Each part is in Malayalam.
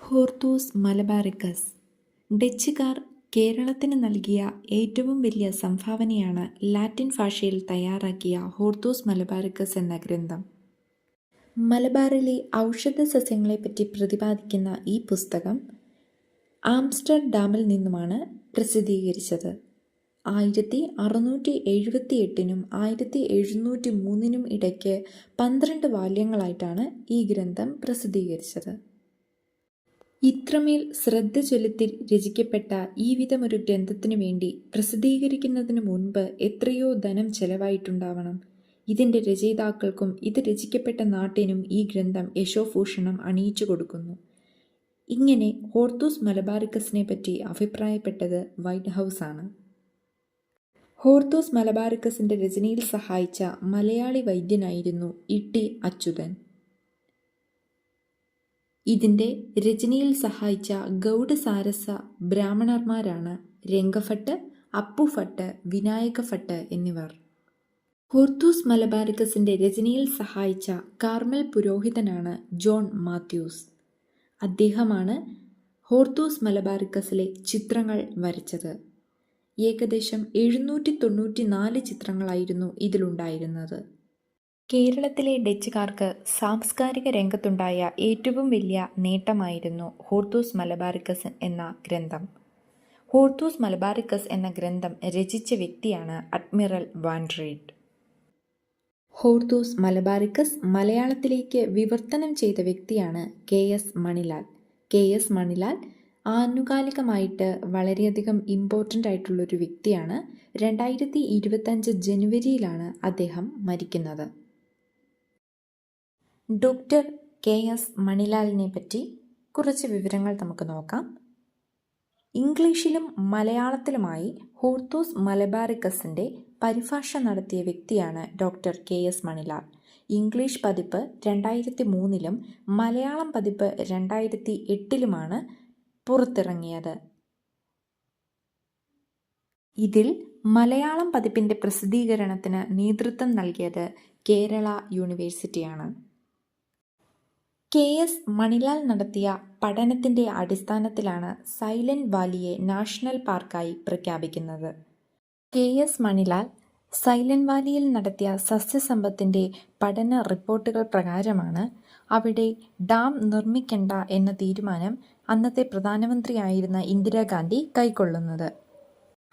ഹോർത്തൂസ് മലബാറിക്കസ് ഡച്ചുകാർ കേരളത്തിന് നൽകിയ ഏറ്റവും വലിയ സംഭാവനയാണ് ലാറ്റിൻ ഭാഷയിൽ തയ്യാറാക്കിയ ഹോർത്തൂസ് മലബാറിക്കസ് എന്ന ഗ്രന്ഥം. മലബാറിലെ ഔഷധസസ്യങ്ങളെപ്പറ്റി പ്രതിപാദിക്കുന്ന ഈ പുസ്തകം ആംസ്റ്റർഡാമിൽ നിന്നുമാണ് പ്രസിദ്ധീകരിച്ചത്. 1678 1703 ഇടയ്ക്ക് 12 വാല്യങ്ങളായിട്ടാണ് ഈ ഗ്രന്ഥം പ്രസിദ്ധീകരിച്ചത്. ഇത്രമേൽ ശ്രദ്ധ ചെലുത്തി രചിക്കപ്പെട്ട ഈ വിധമൊരു ഗ്രന്ഥത്തിനു വേണ്ടി പ്രസിദ്ധീകരിക്കുന്നതിനു മുൻപ് എത്രയോ ധനം ചെലവായിട്ടുണ്ടാവണം. ഇതിൻ്റെ രചയിതാക്കൾക്കും ഇത് രചിക്കപ്പെട്ട നാട്ടിനും ഈ ഗ്രന്ഥം യശോഭൂഷണം അണിയിച്ചു കൊടുക്കുന്നു. ഇങ്ങനെ ഹോർത്തൂസ് മലബാറിക്കസിനെ പറ്റി അഭിപ്രായപ്പെട്ടത് വൈറ്റ് ഹൗസ് ആണ്. ഹോർത്തൂസ് മലബാറിക്കസിൻ്റെ രചനയിൽ സഹായിച്ച മലയാളി വൈദ്യനായിരുന്നു ഇട്ടി അച്യുതൻ. ഇതിൻ്റെ രചനയിൽ സഹായിച്ച ഗൗഡസാരസ ബ്രാഹ്മണന്മാരാണ് രംഗഭട്ട്, അപ്പുഭട്ട്, വിനായകഭട്ട് എന്നിവർ. ഹോർത്തൂസ് മലബാറിക്കസിൻ്റെ രചനയിൽ സഹായിച്ച കാർമൽ പുരോഹിതനാണ് ജോൺ മാത്യൂസ്. അദ്ദേഹമാണ് ഹോർത്തൂസ് മലബാറിക്കസിലെ ചിത്രങ്ങൾ വരച്ചത്. ഏകദേശം 794 ചിത്രങ്ങളായിരുന്നു ഇതിലുണ്ടായിരുന്നത്. കേരളത്തിലെ ഡച്ചുകാർക്ക് സാംസ്കാരിക രംഗത്തുണ്ടായ ഏറ്റവും വലിയ നേട്ടമായിരുന്നു ഹോർത്തൂസ് മലബാറിക്കസ് എന്ന ഗ്രന്ഥം. ഹോർത്തൂസ് മലബാറിക്കസ് എന്ന ഗ്രന്ഥം രചിച്ച വ്യക്തിയാണ് admiral van read. Hortus Malabaricus മലയാളത്തിലേക്ക് വിവർത്തനം ചെയ്ത വ്യക്തിയാണ് കെ.എസ്. മണിലാൽ. കെ.എസ്. മണിലാൽ ആനുകാലികമായിട്ട് വളരെയധികം ഇമ്പോർട്ടൻ്റ് ആയിട്ടുള്ളൊരു വ്യക്തിയാണ്. 2025 ജനുവരിയിലാണ് അദ്ദേഹം മരിക്കുന്നത്. Doctor KS. മണിലാലിനെ പറ്റി കുറച്ച് വിവരങ്ങൾ നമുക്ക് നോക്കാം. ഇംഗ്ലീഷിലും മലയാളത്തിലുമായി ഹോർത്തൂസ് മലബാറിക്കസിൻ്റെ പരിഭാഷ നടത്തിയ വ്യക്തിയാണ് ഡോക്ടർ കെ.എസ്. മണിലാൽ. ഇംഗ്ലീഷ് പതിപ്പ് 2003 മലയാളം പതിപ്പ് 2008 പുറത്തിറങ്ങിയത്. ഇതിൽ മലയാളം പതിപ്പിൻ്റെ പ്രസിദ്ധീകരണത്തിന് നേതൃത്വം നൽകിയത് കേരള യൂണിവേഴ്സിറ്റിയാണ്. കെ.എസ്. മണിലാൽ നടത്തിയ പഠനത്തിൻ്റെ അടിസ്ഥാനത്തിലാണ് സൈലന്റ് വാലിയെ നാഷണൽ പാർക്കായി പ്രഖ്യാപിക്കുന്നത്. കെ.എസ്. മണിലാൽ സൈലന്റ് വാലിയിൽ നടത്തിയ സസ്യസമ്പത്തിൻ്റെ പഠന റിപ്പോർട്ടുകൾ പ്രകാരമാണ് അവിടെ ഡാം നിർമ്മിക്കേണ്ട എന്ന തീരുമാനം അന്നത്തെ പ്രധാനമന്ത്രിയായിരുന്ന ഇന്ദിരാഗാന്ധി കൈക്കൊള്ളുന്നത്.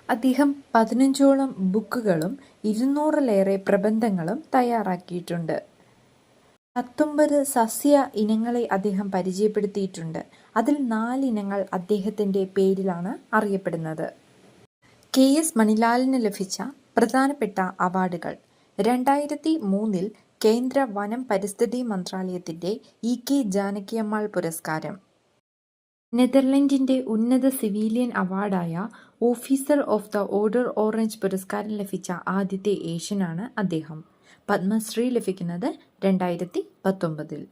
അദ്ദേഹം 15ഓളം ബുക്കുകളും 200-ലേറെ പ്രബന്ധങ്ങളും തയ്യാറാക്കിയിട്ടുണ്ട്. 19 സസ്യ ഇനങ്ങളെ അദ്ദേഹം പരിചയപ്പെടുത്തിയിട്ടുണ്ട്. അതിൽ 4 ഇനങ്ങൾ അദ്ദേഹത്തിൻ്റെ പേരിലാണ് അറിയപ്പെടുന്നത്. കെ.എസ്. മണിലാലിന് ലഭിച്ച പ്രധാനപ്പെട്ട അവാർഡുകൾ: 2003 കേന്ദ്ര വനം പരിസ്ഥിതി മന്ത്രാലയത്തിൻ്റെ ഇ.കെ. ജാനകിയമ്മാൾ പുരസ്കാരം, നെതർലൻഡിൻ്റെ ഉന്നത സിവിലിയൻ അവാർഡായ officer of the order orange പുരസ്കാരം ലഭിച്ച ആദ്യത്തെ ഏഷ്യനാണ് അദ്ദേഹം. പത്മശ്രീ ലഭിക്കുന്നത് 2019.